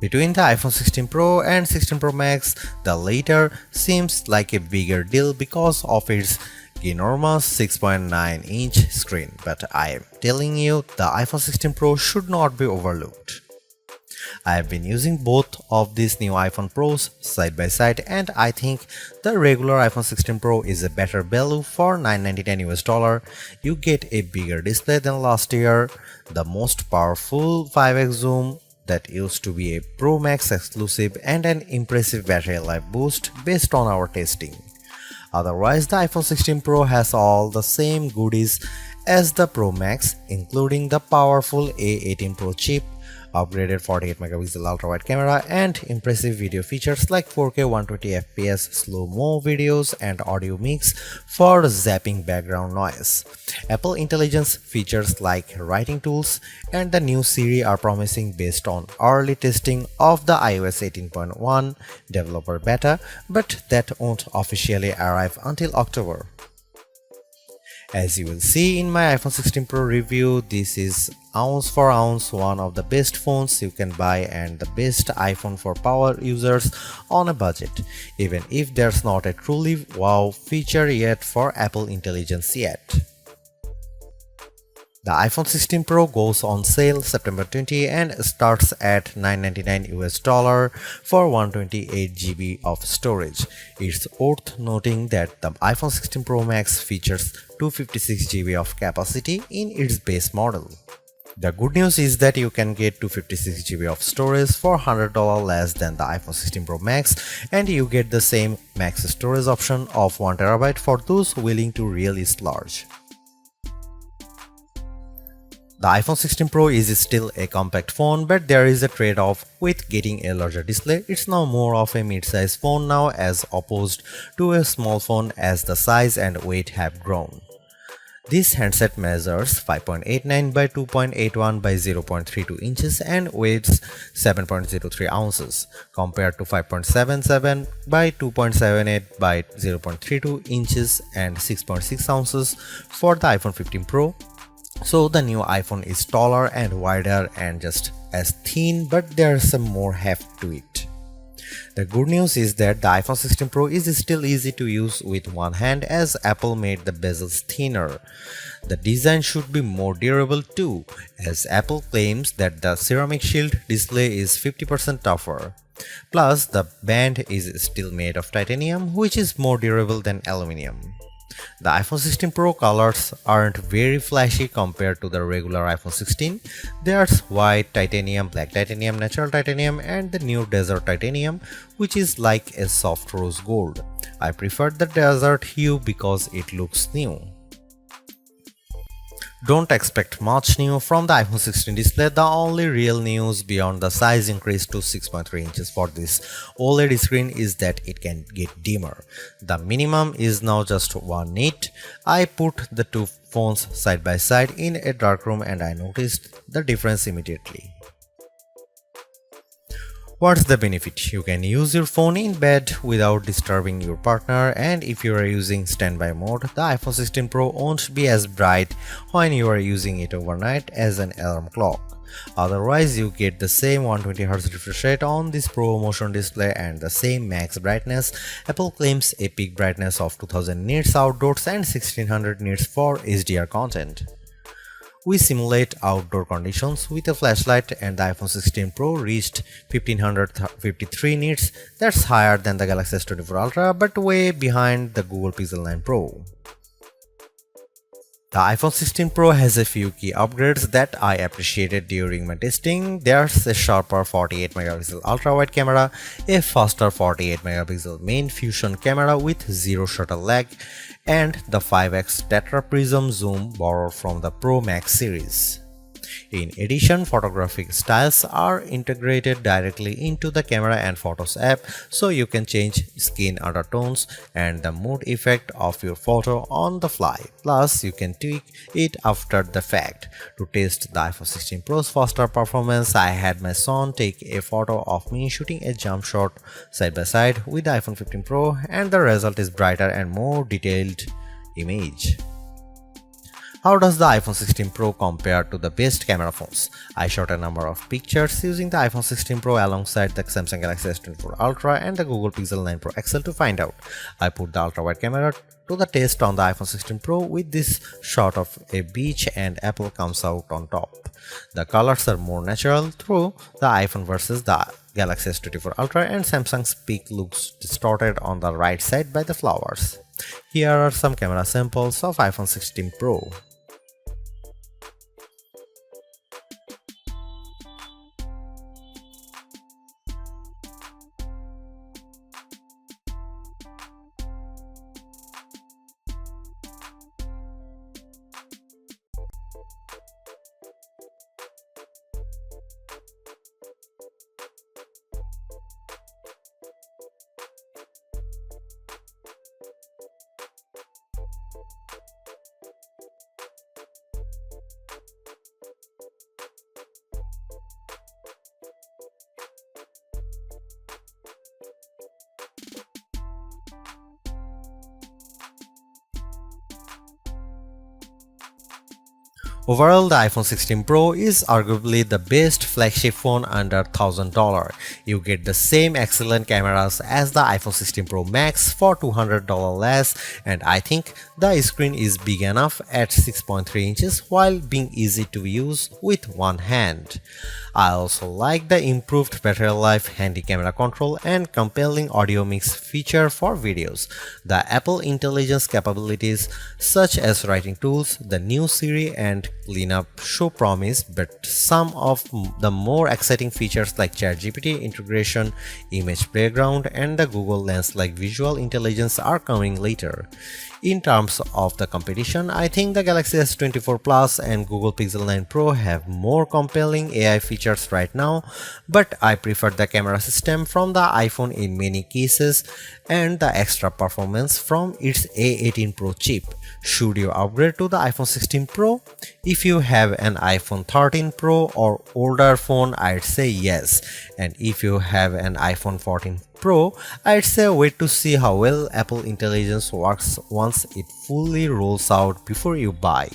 Between the iPhone 16 Pro and 16 Pro Max, the latter seems like a bigger deal because of its enormous 6.9-inch screen, but I am telling you, the iPhone 16 Pro should not be overlooked. I have been using both of these new iPhone Pros side by side, and I think the regular iPhone 16 Pro is a better value for $999. You get a bigger display than last year, the most powerful 5x zoom that used to be a Pro Max exclusive, and an impressive battery life boost based on our testing. Otherwise, the iPhone 16 Pro has all the same goodies as the Pro Max, including the powerful A18 Pro chip, upgraded 48 megapixel ultra-wide camera, and impressive video features like 4K 120fps slow-mo videos and audio mix for zapping background noise. Apple Intelligence features like writing tools and the new Siri are promising based on early testing of the iOS 18.1 developer beta, but that won't officially arrive until October. As you will see in my iPhone 16 Pro review, this is ounce for ounce one of the best phones you can buy and the best iPhone for power users on a budget, even if there's not a truly wow feature yet for Apple Intelligence yet. The iPhone 16 Pro goes on sale September 20 and starts at $999 for 128GB of storage. It's worth noting that the iPhone 16 Pro Max features 256GB of capacity in its base model. The good news is that you can get 256GB of storage for $100 less than the iPhone 16 Pro Max, and you get the same max storage option of 1TB for those willing to really splurge. The iPhone 16 Pro is still a compact phone, but there is a trade-off with getting a larger display. It's now more of a mid-size phone now as opposed to a small phone as the size and weight have grown. This handset measures 5.89 by 2.81 by 0.32 inches and weighs 7.03 ounces, compared to 5.77 by 2.78 by 0.32 inches and 6.6 ounces for the iPhone 15 Pro. So the new iPhone is taller and wider and just as thin, but there's some more heft to it. The good news is that the iPhone 16 Pro is still easy to use with one hand as Apple made the bezels thinner. The design should be more durable too, as Apple claims that the ceramic shield display is 50% tougher. Plus, the band is still made of titanium, which is more durable than aluminum. The iPhone 16 Pro colors aren't very flashy compared to the regular iPhone 16. There's white titanium, black titanium, natural titanium, and the new desert titanium, which is like a soft rose gold. I prefer the desert hue because it looks new. Don't expect much new from the iPhone 16 display. The only real news beyond the size increase to 6.3 inches for this OLED screen is that it can get dimmer. The minimum is now just 1 nit. I put the two phones side by side in a dark room and I noticed the difference immediately. What's the benefit? You can use your phone in bed without disturbing your partner, and if you are using standby mode, the iPhone 16 Pro won't be as bright when you are using it overnight as an alarm clock. Otherwise, you get the same 120Hz refresh rate on this Pro Motion display and the same max brightness. Apple claims a peak brightness of 2000 nits outdoors and 1600 nits for HDR content. We simulate outdoor conditions with a flashlight and the iPhone 16 Pro reached 1553 nits. That's higher than the Galaxy S24 Ultra but way behind the Google Pixel 9 Pro. The iPhone 16 Pro has a few key upgrades that I appreciated during my testing. There's a sharper 48 megapixel ultra-wide camera, a faster 48 megapixel main fusion camera with zero shutter lag, and the 5x tetra prism zoom borrowed from the Pro Max series. In addition, photographic styles are integrated directly into the Camera and Photos app, so you can change skin undertones and the mood effect of your photo on the fly. Plus, you can tweak it after the fact. To test the iPhone 16 Pro's faster performance, I had my son take a photo of me shooting a jump shot side by side with the iPhone 15 Pro, and the result is brighter and more detailed image. How does the iPhone 16 Pro compare to the best camera phones? I shot a number of pictures using the iPhone 16 Pro alongside the Samsung Galaxy S24 Ultra and the Google Pixel 9 Pro XL to find out. I put the ultra-wide camera to the test on the iPhone 16 Pro with this shot of a beach and Apple comes out on top. The colors are more natural through the iPhone versus the Galaxy S24 Ultra, and Samsung's peak looks distorted on the right side by the flowers. Here are some camera samples of iPhone 16 Pro. Overall, the iPhone 16 Pro is arguably the best flagship phone under $1,000. You get the same excellent cameras as the iPhone 16 Pro Max for $200 less, and I think the screen is big enough at 6.3 inches while being easy to use with one hand. I also like the improved battery life, handy camera control, and compelling audio mix feature for videos. The Apple Intelligence capabilities such as writing tools, the new Siri, and cleanup show promise, but some of the more exciting features like ChatGPT integration, image playground, and the Google Lens like visual intelligence are coming later. In terms of the competition, I think the Galaxy S24 Plus and Google Pixel 9 Pro have more compelling AI features right now, but I prefer the camera system from the iPhone in many cases and the extra performance from its A18 Pro chip. Should you upgrade to the iPhone 16 Pro? If you have an iPhone 13 Pro or older phone, I'd say yes. And if you have an iPhone 14 Pro, I'd say wait to see how well Apple Intelligence works once it fully rolls out before you buy.